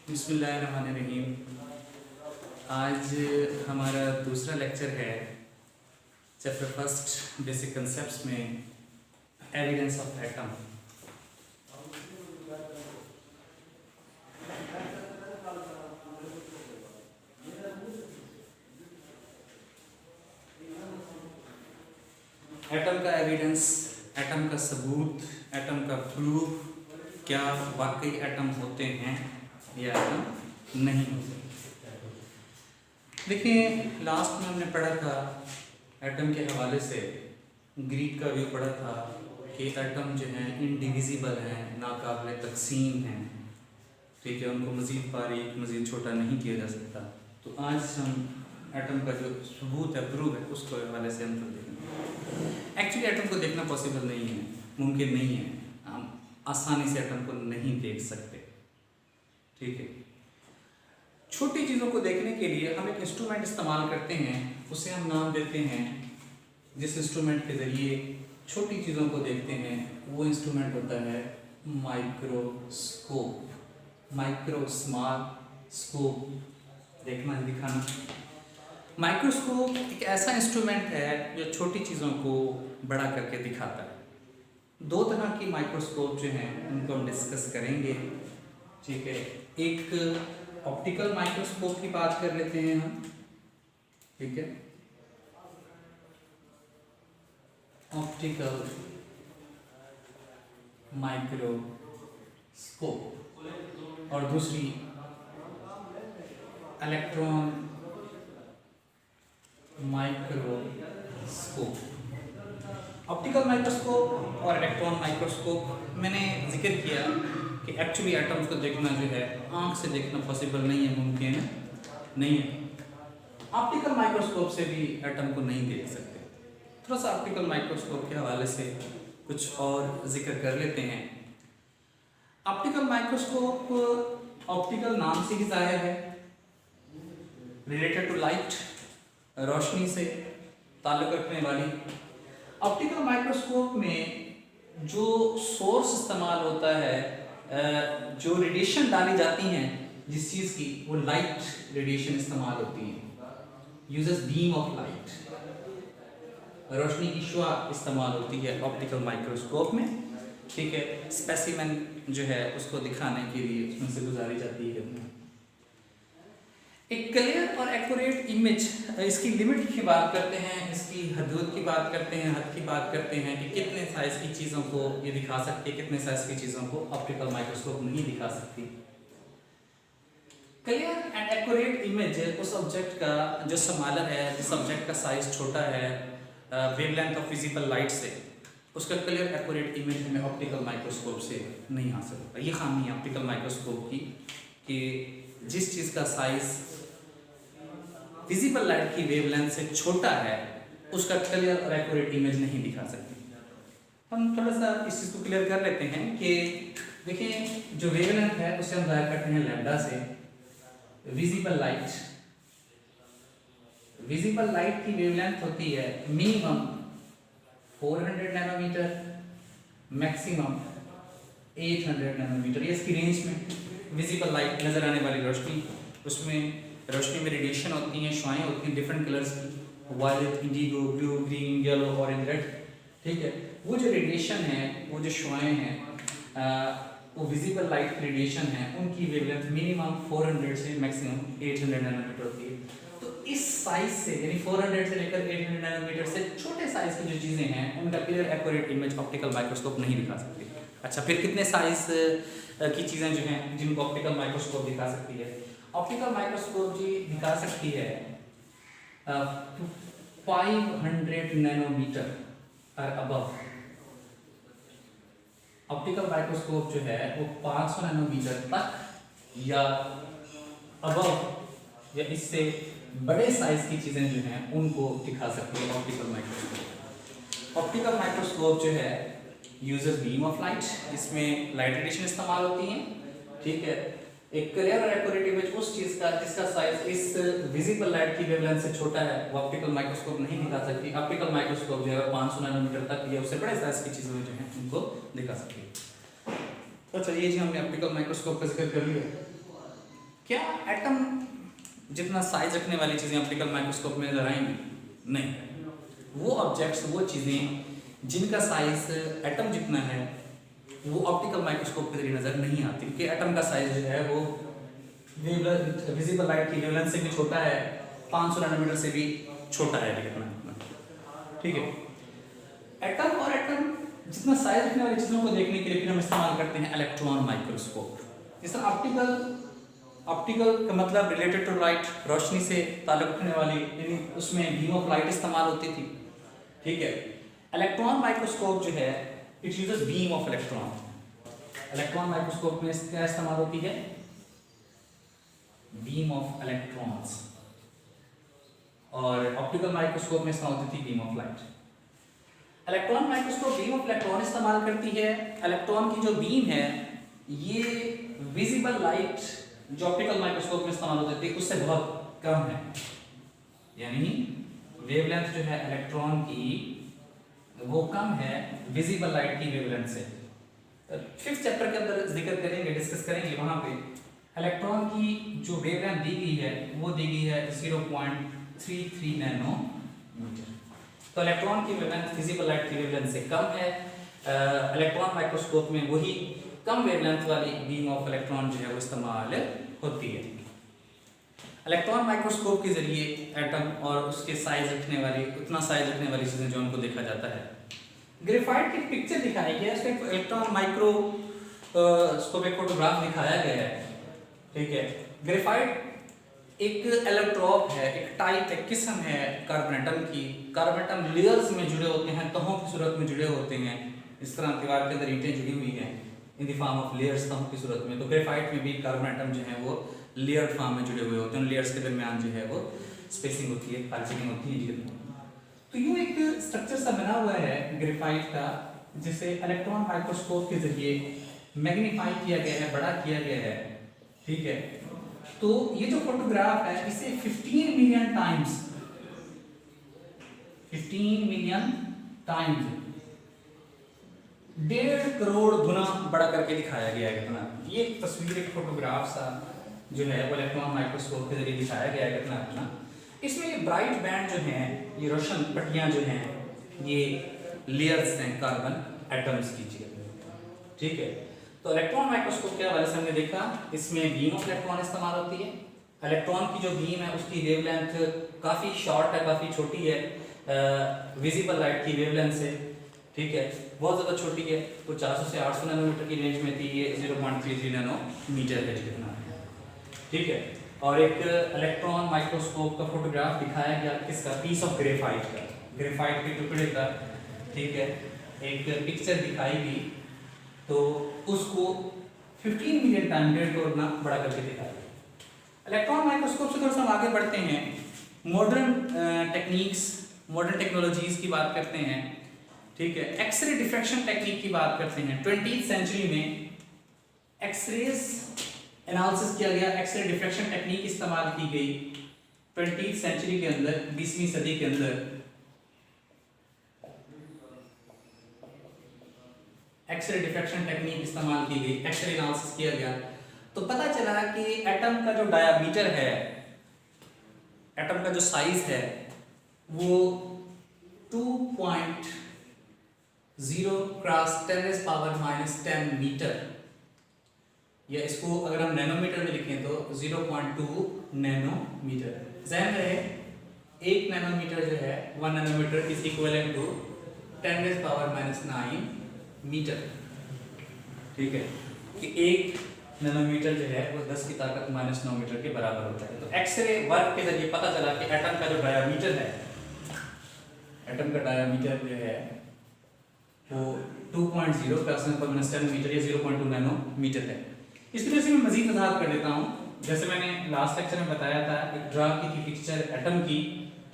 बिस्मिल्लाहिर्रहमानिर्रहीम। आज हमारा दूसरा लेक्चर है चैप्टर फर्स्ट बेसिक कंसेप्ट्स में एविडेंस ऑफ एटम। एटम का एविडेंस, एटम का सबूत, एटम का प्रूफ, क्या वाकई एटम होते हैं या एटम नहीं होते। देखिए, लास्ट में हमने पढ़ा था एटम के हवाले से, ग्रीक का व्यू पढ़ा था कि एटम जो हैं इनडिविजिबल हैं, नाकाबिल तकसीम हैं, ठीक है, उनको मज़ीद बारीक मज़ीद छोटा नहीं किया जा सकता। तो आज हम एटम का जो सबूत है, प्रूफ है, उसको हवाले से हम तो देखेंगे। एक्चुअली एटम को देखना पॉसिबल नहीं है, मुमकिन नहीं है, हम आसानी से एटम को नहीं देख सकते, ठीक है। छोटी चीज़ों को देखने के लिए हम एक इंस्ट्रूमेंट इस्तेमाल करते हैं, उसे हम नाम देते हैं, जिस इंस्ट्रूमेंट के ज़रिए छोटी चीज़ों को देखते हैं वो इंस्ट्रूमेंट होता है माइक्रोस्कोप। माइक्रो स्मॉल स्कोप, देखना है, दिखाना। माइक्रोस्कोप एक ऐसा इंस्ट्रूमेंट है जो छोटी चीज़ों को बड़ा करके दिखाता है। दो तरह की माइक्रोस्कोप जो हैं उनको हम डिस्कस करेंगे, ठीक है। एक ऑप्टिकल माइक्रोस्कोप की बात कर लेते हैं हम, ठीक है, ऑप्टिकल माइक्रोस्कोप, और दूसरी इलेक्ट्रॉन माइक्रोस्कोप। ऑप्टिकल माइक्रोस्कोप और इलेक्ट्रॉन माइक्रोस्कोप, मैंने जिक्र किया कि एक्चुअली एटम्स को देखना जो है आंख से देखना पॉसिबल नहीं है, मुमकिन नहीं है। ऑप्टिकल माइक्रोस्कोप से भी एटम को नहीं देख सकते। थोड़ा सा ऑप्टिकल माइक्रोस्कोप के हवाले से कुछ और जिक्र कर लेते हैं। ऑप्टिकल माइक्रोस्कोप ऑप्टिकल नाम से ही जाहिर है, रिलेटेड टू लाइट, रोशनी से ताल्लुक़ रखने वाली। ऑप्टिकल माइक्रोस्कोप में जो सोर्स इस्तेमाल होता है, जो रेडिएशन डाली जाती हैं जिस चीज़ की, वो लाइट रेडिएशन इस्तेमाल होती है, यूजेस बीम ऑफ लाइट, रोशनी की शुआ इस्तेमाल होती है ऑप्टिकल माइक्रोस्कोप में, ठीक है। स्पेसिमेन जो है उसको दिखाने के लिए उसमें से गुजारी जाती है। एक क्लियर और एक्यूरेट इमेज, इसकी लिमिट की बात करते हैं, इसकी हदूद की बात करते हैं, हद की बात करते हैं कि कितने साइज़ की चीज़ों को ये दिखा सकती है, कितने साइज़ की चीज़ों को ऑप्टिकल माइक्रोस्कोप नहीं दिखा सकती। क्लियर एंड एक्यूरेट इमेज उस ऑब्जेक्ट का जो स्मॉलर है, जिस ऑब्जेक्ट का साइज़ छोटा है वेवलेंथ ऑफ विजिबल लाइट से, उसका क्लियर एक्यूरेट इमेज हमें ऑप्टिकल माइक्रोस्कोप से नहीं हासिल होता। ये खामी है ऑप्टिकल माइक्रोस्कोप की कि जिस चीज़ का साइज़ विजिबल लाइट की वेवलेंथ से छोटा है उसका क्लियर और एक्यूरेट इमेज नहीं दिखा सकती। हम थोड़ा सा इस चीज़ को क्लियर कर लेते हैं कि देखिए, जो वेवलेंथ है उसे हम ज़ाहिर करते हैं लैम्डा से। विजिबल लाइट की वेवलेंथ होती है मिनिमम 400 नैनोमीटर, मैक्सिमम 800 नैनोमीटर। ये इसकी रेंज में विजिबल लाइट नज़र आने वाली रोशनी, उसमें रोशनी में रेडिएशन होती हैं, शुआएं होती हैं डिफरेंट कलर्स की, violet, indigo, blue, green, yellow, orange, red, ठीक है। वो जो रेडिएशन है, वो जो शुआएं हैं, वो विजिबल लाइट की रेडिएशन है, उनकी वेवलेंथ मिनिमम 400 से मैक्सिमम 800 नैनोमीटर होती है। तो इस साइज से, यानी 400 से लेकर 800 नैनोमीटर से छोटे साइज की जो चीज़ें हैं उनका clear accurate image optical microscope नहीं दिखा सकती। अच्छा, फिर कितने साइज की चीज़ें जो हैं जिनको ऑप्टिकल माइक्रोस्कोप दिखा सकती है? ऑप्टिकल माइक्रोस्कोप जी दिखा सकती है 500 नैनोमीटर और अबव। ऑप्टिकल माइक्रोस्कोप जो है वो 500 नैनोमीटर तक या अबव या इससे बड़े साइज की चीज़ें जो हैं उनको दिखा सकती है ऑप्टिकल माइक्रोस्कोप। ऑप्टिकल माइक्रोस्कोप जो है यूजेस बीम ऑफ लाइट, इसमें लाइट रेडिएशन इस्तेमाल होती है, ठीक है। एक क्लियर और एक्यूरेट इमेज उस चीज़ का जिसका साइज इस विजिबल लाइट की वेवलेंथ से छोटा है, वो ऑप्टिकल माइक्रोस्कोप नहीं दिखा सकती। ऑप्टिकल माइक्रोस्कोप जो है 500 नैनोमीटर तक या उससे बड़े साइज की चीज़ें जो हैं उनको दिखा सकती है। तो चलिए जी, हमने ऑप्टिकल माइक्रोस्कोप का जिक्र कर लिया। क्या एटम जितना साइज रखने वाली चीज़ें ऑप्टिकल माइक्रोस्कोप में नजर आएंगी? नहीं। वो ऑब्जेक्ट्स, वो चीज़ें जिनका साइज एटम जितना है वो ऑप्टिकल माइक्रोस्कोप के जरिए नज़र नहीं आती, क्योंकि एटम का साइज जो है वो विजिबल लाइट की वेवलेंथ से भी छोटा है, 500 नैनोमीटर से भी छोटा है। ठीक है, एटम और एटम जितना साइज रखने वाली चीज़ों को देखने के लिए फिर हम इस्तेमाल करते हैं इलेक्ट्रॉन माइक्रोस्कोप। जिस तरह ऑप्टिकल का मतलब रिलेटेड टू लाइट, रोशनी से ताल्लुक रखने वाली, यानी उसमें बीम ऑफ लाइट इस्तेमाल होती थी। ठीक है, इलेक्ट्रॉन माइक्रोस्कोप जो है it uses beam of electron. Electron microscope में क्या इस्तेमाल होती है? Beam of electrons. और ऑप्टिकल माइक्रोस्कोप में इस्तेमाल होती थी beam of light. Electron microscope beam of electron इस्तेमाल करती है। इलेक्ट्रॉन की जो बीम है ये विजिबल लाइट जो ऑप्टिकल माइक्रोस्कोप में इस्तेमाल होती थी उससे बहुत कम है, यानी वेवलेंथ जो है इलेक्ट्रॉन की वो कम है विजिबल लाइट की वेवलेंथ से। फिफ्थ चैप्टर के अंदर जिक्र करेंगे, डिस्कस करेंगे, वहां पे इलेक्ट्रॉन की जो वेवलेंथ दी गई है वो दी गई है 0.33 नैनोमीटर। तो इलेक्ट्रॉन की वेवलेंथ विजिबल लाइट की वेवलेंथ से कम है। इलेक्ट्रॉन माइक्रोस्कोप में वही कम वेवलेंथ वाली बीम ऑफ इलेक्ट्रॉन जो है वो इस्तेमाल होती है। इलेक्ट्रॉन माइक्रोस्कोप के जरिए एटम और उसके साइज रखने वाली, उतना साइज रखने वाली चीजें जो उनको देखा जाता है। ग्रेफाइट की पिक्चर दिखाई गई है, उसका एक इलेक्ट्रॉन माइक्रोस्कोप एक फोटोग्राफ दिखाया गया है। ठीक है, ग्रेफाइट एक इलेक्ट्रोप है, एक टाइप, एक किस्म है कार्बन एटम की। कार्बन एटम लेयर्स में जुड़े होते हैं, तहों की सूरत में जुड़े होते हैं। इस तरह दीवार के अंदर ईंटें जुड़ी हुई हैं in the form of layers, तहों की सूरत में। तो ग्रेफाइट में भी कार्बन एटम जो है वो लेयर फॉर्म में जुड़े हुए होते हैं। उन लेयर्स के दरमियान जो है वो स्पेसिंग होती है, पार्टिकलिंग होती है। तो यूं एक स्ट्रक्चर सा बना हुआ है ग्रेफाइट का, जिसे इलेक्ट्रॉन माइक्रोस्कोप के जरिए मैग्नीफाई किया गया है, बड़ा किया गया है। ठीक है, तो ये जो फोटोग्राफ है इसे 15 मिलियन टाइम्स 1.5 करोड़ गुना बड़ा करके दिखाया गया है। कितना ये तस्वीर, एक फोटोग्राफ सा जो है वो इलेक्ट्रॉन माइक्रोस्कोप के जरिए दिखाया गया है। कितना इसमें ये ब्राइट बैंड जो है, ये रोशन पट्टियां जो हैं, ये लेयर्स हैं कार्बन एटम्स की। ठीक है, तो इलेक्ट्रॉन माइक्रोस्कोप के हवाले से हमने देखा, इसमें बीम ऑफ इलेक्ट्रॉन इस्तेमाल होती है। इलेक्ट्रॉन की जो बीम है उसकी वेवलेंथ काफ़ी शॉर्ट है, काफ़ी छोटी है विजिबल लाइट की वेवलेंथ से। ठीक है, बहुत ज़्यादा छोटी है, वो 400 से 800 नैनोमीटर की रेंज में थी, ये 0.33 नैनोमीटर है जितना। ठीक है, और एक इलेक्ट्रॉन माइक्रोस्कोप का फोटोग्राफ दिखाया गया, किसका? पीस ऑफ ग्रेफाइट का, ग्रेफाइट के टुकड़े का। ठीक है, एक पिक्चर दिखाई गई, तो उसको 15 मिलियन टाइम 1.5 करोड़ गुना बड़ा करके दिखाया गया। इलेक्ट्रॉन माइक्रोस्कोप से थोड़ा सा आगे बढ़ते हैं, मॉडर्न टेक्निक्स, मॉडर्न टेक्नोलॉजीज की बात करते हैं। ठीक है, एक्सरे डिफ्रैक्शन टेक्निक की बात करते हैं। 20th सेंचुरी में एक्सरेज एनालिसिस किया गया, एक्सरे डिफ्रैक्शन टेक्निक इस्तेमाल की गई 20th सेंचुरी के अंदर, 20वीं सदी के अंदर। एक्सरे डिफ्रैक्शन टेक्निक इस्तेमाल की गई, एक्सरे एनालिसिस किया गया, तो पता चला कि एटम का जो डायामीटर है, एटम का जो साइज है वो 2.0 क्रॉस 10⁻⁻10 मीटर, या इसको अगर हम नैनोमीटर में लिखें तो 0.2 नैनोमीटर। ध्यान रहे 1 नैनोमीटर जो है, 1 nanometre is equivalent to 10⁻⁹ metre. ठीक है, कि 1 नैनोमीटर जो है वो 10 की ताकत -9 मीटर के बराबर होता है। तो एक्सरे वर्क के जरिए पता चला कि एटम का जो डायामीटर है, एटम का डायामीटर जो है वो 2.0 क्रॉस 10⁻⁻10 मीटर या 0.2 नैनोमीटर है। इसकी वजह से मैं मजीद वजाहत कर देता हूँ। जैसे मैंने लास्ट लेक्चर में बताया था, एक ड्रा की थी पिक्चर एटम की।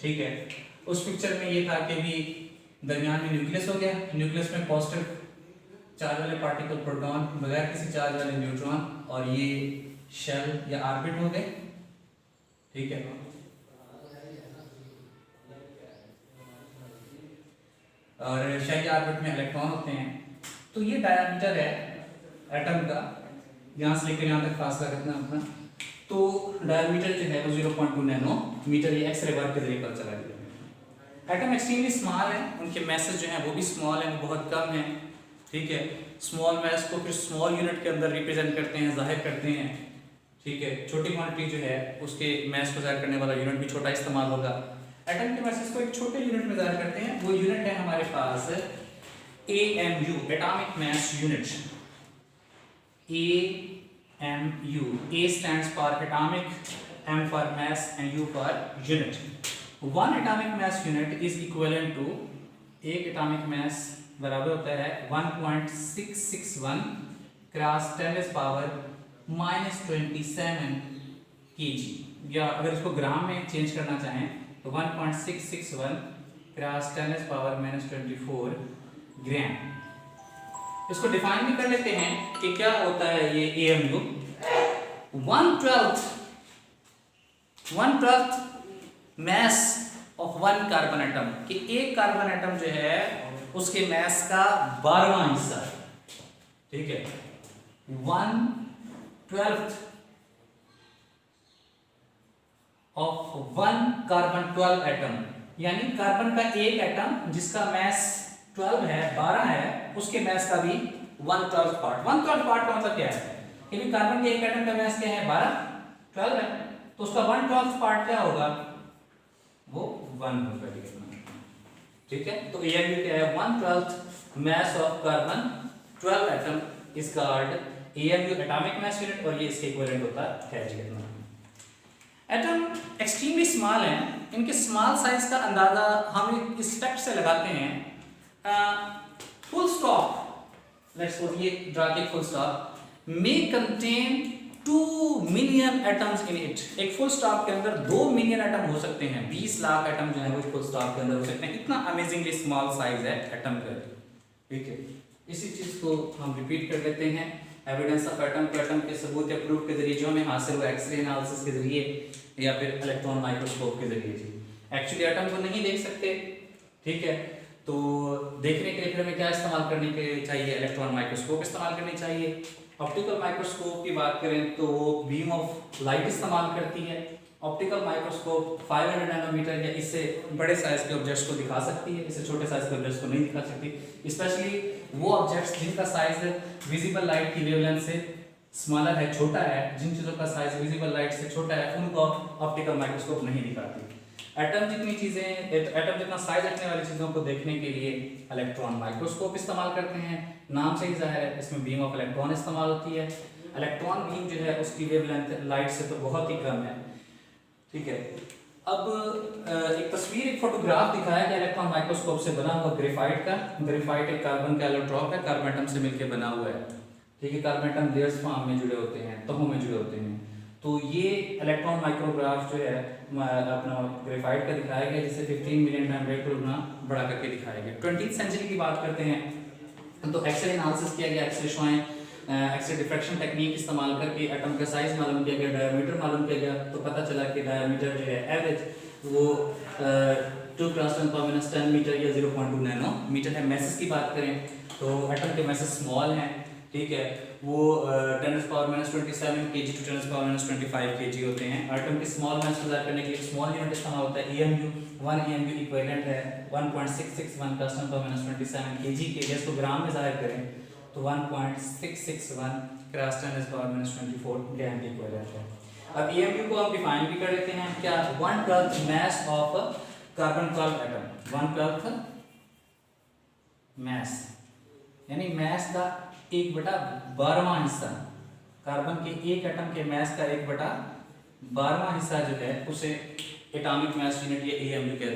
ठीक है, उस पिक्चर में ये था कि भी दरमियान में न्यूक्लियस हो गया, न्यूक्लियस में पॉजिटिव चार्ज वाले पार्टिकल प्रोटॉन, बगैर किसी चार्ज वाले न्यूट्रॉन, और ये शेल या ऑर्बिट हो गए। ठीक है, और शेल या ऑर्बिट में इलेक्ट्रॉन होते हैं। तो ये डायामीटर है एटम का, यहाँ से लेकर यहाँ तक फासला कितना अपना। तो तो डायमीटर जो है वो 0.2 नैनोमीटर ये एक्स रे वर्क के जरिए पता चला गया। एटम एक्सट्रीमली स्मॉल है, उनके मैसेज जो है वो भी स्मॉल है, वो बहुत कम है। ठीक है, स्मॉल मैस को फिर स्मॉल यूनिट के अंदर रिप्रेजेंट करते हैं, जाहिर करते हैं। ठीक है, छोटी क्वांटिटी जो है उसके मैस को जाहिर करने वाला यूनिट भी छोटा इस्तेमाल होगा। एटम के मैसेज को एक छोटे यूनिट में जाहिर करते हैं, वो यूनिट है हमारे पास AMU, atomic mass unit. AMU, A stands for atomic, M for mass and U for unit. One atomic mass unit is equivalent to, एक atomic mass बराबर होता है 1.661 क्रॉस 10 पावर -27 kg, या अगर इसको ग्राम में चेंज करना चाहें तो 1.661 क्रॉस 10 पावर -24 ग्राम। इसको डिफाइन भी कर लेते हैं कि क्या होता है ये AMU। 1/12 mass of one carbon atom, कि एक कार्बन एटम जो है उसके मैस का 12वां हिस्सा। ठीक है, 1/12 ऑफ वन कार्बन 12 एटम, यानी कार्बन का एक एटम जिसका मैस 12 है, 12 है, उसके मैस का भी 1/12 पार्ट। 1/12 पार्ट का मतलब क्या है, क्योंकि कार्बन के एक एटम का मैस क्या है 12 है, तो उसका 1/12 पार्ट क्या होगा, वो 1 होगा। ठीक है, तो AMU क्या है, 1/12 mass of carbon 12 atom is called AMU, atomic mass unit, और ये इसके इक्विवेलेंट होता है। एटम एक्सट्रीमली स्मॉल हैं, इनके स्मॉल साइज का अंदाजा हम इस फैक्ट से लगाते हैं, फुल स्टॉप, लेट्स सपोज ये ड्रा के full stop may contain 2 million atoms in it. एक फुल स्टॉप के अंदर 2 मिलियन एटम हो सकते हैं, 20 लाख एटम जो है वो फुल स्टॉप के अंदर हो सकते हैं। इतना अमेजिंगली स्मॉल साइज है एटम का। ठीक है, इसी चीज को हम रिपीट कर लेते हैं। एविडेंस ऑफ एटम को एटम के सबूत या प्रूफ के जरिए जो हमें हासिल हुआ एक्सरे एनालिसिस के जरिए या फिर इलेक्ट्रॉन माइक्रोस्कोप के जरिए। जी, एक्चुअली एटम को नहीं देख सकते। ठीक है, तो देखने के लिए फिर हमें क्या इस्तेमाल करने के चाहिए, इलेक्ट्रॉन माइक्रोस्कोप इस्तेमाल करनी चाहिए। ऑप्टिकल माइक्रोस्कोप की बात करें तो वो बीम ऑफ लाइट इस्तेमाल करती है। ऑप्टिकल माइक्रोस्कोप 500 नैनोमीटर या इससे बड़े साइज के ऑब्जेक्ट्स को दिखा सकती है, इससे छोटे साइज के ऑब्जेक्ट्स को नहीं दिखा सकती। स्पेशली वो ऑब्जेक्ट्स जिनका साइज विजिबल लाइट की वेवलेंथ से स्मॉलर है, छोटा है, जिन चीज़ों का साइज विजिबल लाइट से छोटा है, उनको ऑप्टिकल माइक्रोस्कोप नहीं दिखाती। एटम जितना साइज रखने वाली चीज़ों को देखने के लिए इलेक्ट्रॉन माइक्रोस्कोप इस्तेमाल करते हैं। नाम से ही जाहिर है, इसमें बीम ऑफ इलेक्ट्रॉन इस्तेमाल होती है। इलेक्ट्रॉन बीम जो है उसकी वेवलेंथ लाइट से तो बहुत ही कम है। ठीक है, अब एक तस्वीर, एक फोटोग्राफ दिखाया गया इलेक्ट्रॉन माइक्रोस्कोप से बना हुआ ग्रेफाइट का। ग्रेफाइट एक कार्बन का एलोट्रॉप है, कार्बन एटम से मिलकर बना हुआ है। ठीक है, कार्बन एटम लेयर्स फॉर्म में जुड़े होते हैं, तहों में जुड़े होते हैं। तो ये इलेक्ट्रॉन माइक्रोग्राफ जो है अपना ग्रेफाइट का दिखाया गया, जिसे 15 मिलियन टाइम रेट पर गुना बढ़ा करके दिखाया गया। 20th सेंचुरी की बात करते हैं तो एक्सरे एनालिसिस किया गया, एक्सरे शुआएं, एक्सरे डिफ्रैक्शन टेक्निक इस्तेमाल करके एटम का साइज मालूम किया गया, डायमीटर मालूम किया गया। तो पता चला कि डायमीटर जो है एवरेज वो 2 × 10⁻10 मीटर या 0.2 नैनोमीटर है। मैसेज की बात करें तो एटम के मैसेज स्मॉल हैं। ठीक है, वो 10⁻27 kg to 10⁻25 kg होते हैं। एटम के स्मॉल मैस को जाहिर करने के लिए स्मॉल यूनिट इस्तेमाल होता है AMU। 1 AMU इक्विवेलेंट है 1.661 × 10⁻27 kg के लिए। इसको ग्राम में जाहिर करें तो 1.661 × 10⁻24 ग्राम के इक्विवेलेंट है। अब AMU को हम डिफाइन भी कर लेते हैं, क्या, 1/12 mass of carbon 12 atom. 1/12 mass यानी मैस का 1/12वां हिस्सा, कार्बन के एक एटम के मैस का 1/12वां हिस्सा जो है उसे एटॉमिक मैस यूनिट या AMU कहते हैं।